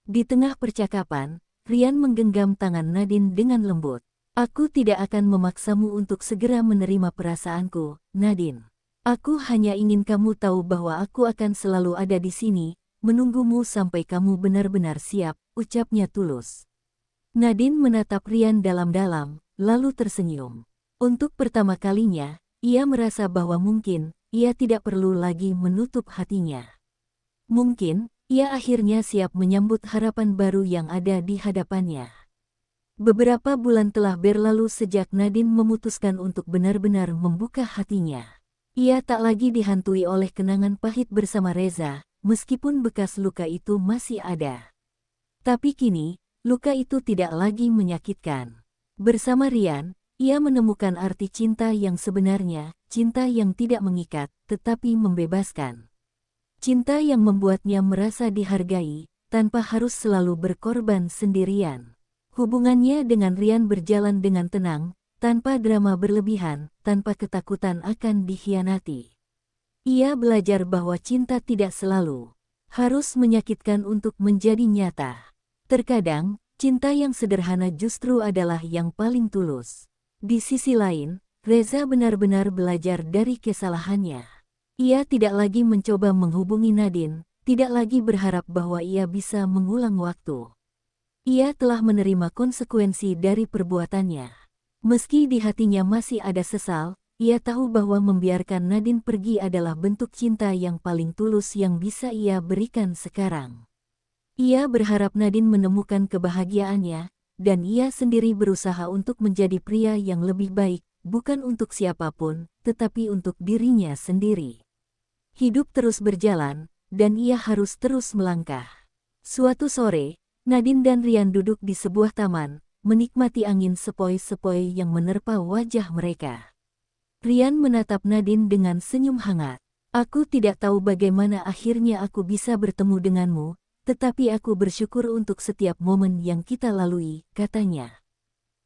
Di tengah percakapan, Ryan menggenggam tangan Nadine dengan lembut. "Aku tidak akan memaksamu untuk segera menerima perasaanku, Nadine. Aku hanya ingin kamu tahu bahwa aku akan selalu ada di sini, menunggumu sampai kamu benar-benar siap," ucapnya tulus. Nadine menatap Ryan dalam-dalam, lalu tersenyum. Untuk pertama kalinya, ia merasa bahwa mungkin ia tidak perlu lagi menutup hatinya. Mungkin, ia akhirnya siap menyambut harapan baru yang ada di hadapannya. Beberapa bulan telah berlalu sejak Nadine memutuskan untuk benar-benar membuka hatinya. Ia tak lagi dihantui oleh kenangan pahit bersama Reza, meskipun bekas luka itu masih ada. Tapi kini, luka itu tidak lagi menyakitkan. Bersama Rian, ia menemukan arti cinta yang sebenarnya, cinta yang tidak mengikat, tetapi membebaskan. Cinta yang membuatnya merasa dihargai, tanpa harus selalu berkorban sendirian. Hubungannya dengan Rian berjalan dengan tenang, tanpa drama berlebihan, tanpa ketakutan akan dikhianati. Ia belajar bahwa cinta tidak selalu harus menyakitkan untuk menjadi nyata. Terkadang, cinta yang sederhana justru adalah yang paling tulus. Di sisi lain, Reza benar-benar belajar dari kesalahannya. Ia tidak lagi mencoba menghubungi Nadine, tidak lagi berharap bahwa ia bisa mengulang waktu. Ia telah menerima konsekuensi dari perbuatannya. Meski di hatinya masih ada sesal, ia tahu bahwa membiarkan Nadine pergi adalah bentuk cinta yang paling tulus yang bisa ia berikan sekarang. Ia berharap Nadine menemukan kebahagiaannya, dan ia sendiri berusaha untuk menjadi pria yang lebih baik, bukan untuk siapapun, tetapi untuk dirinya sendiri. Hidup terus berjalan, dan ia harus terus melangkah. Suatu sore, Nadine dan Rian duduk di sebuah taman, menikmati angin sepoi-sepoi yang menerpa wajah mereka. Rian menatap Nadine dengan senyum hangat. Aku tidak tahu bagaimana akhirnya aku bisa bertemu denganmu, tetapi aku bersyukur untuk setiap momen yang kita lalui, katanya.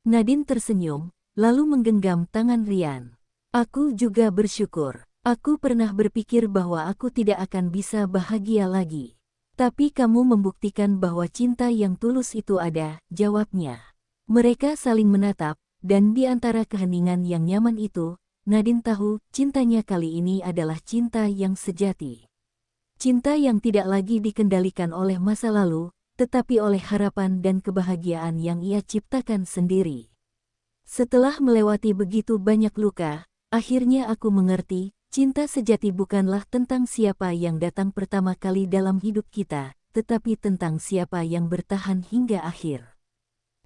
Nadine tersenyum, lalu menggenggam tangan Rian. Aku juga bersyukur. Aku pernah berpikir bahwa aku tidak akan bisa bahagia lagi. Tapi kamu membuktikan bahwa cinta yang tulus itu ada, jawabnya. Mereka saling menatap, dan di antara keheningan yang nyaman itu, Nadine tahu cintanya kali ini adalah cinta yang sejati. Cinta yang tidak lagi dikendalikan oleh masa lalu, tetapi oleh harapan dan kebahagiaan yang ia ciptakan sendiri. Setelah melewati begitu banyak luka, akhirnya aku mengerti, cinta sejati bukanlah tentang siapa yang datang pertama kali dalam hidup kita, tetapi tentang siapa yang bertahan hingga akhir.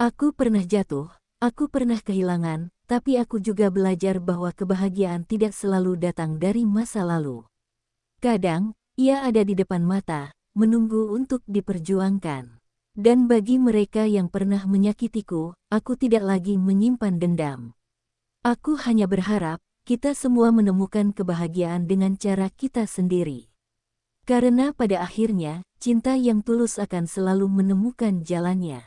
Aku pernah jatuh, aku pernah kehilangan, tapi aku juga belajar bahwa kebahagiaan tidak selalu datang dari masa lalu. Kadang, ia ada di depan mata, menunggu untuk diperjuangkan. Dan bagi mereka yang pernah menyakitiku, aku tidak lagi menyimpan dendam. Aku hanya berharap, kita semua menemukan kebahagiaan dengan cara kita sendiri. Karena pada akhirnya, cinta yang tulus akan selalu menemukan jalannya.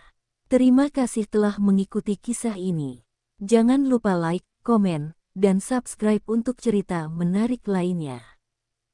Terima kasih telah mengikuti kisah ini. Jangan lupa like, komen, dan subscribe untuk cerita menarik lainnya.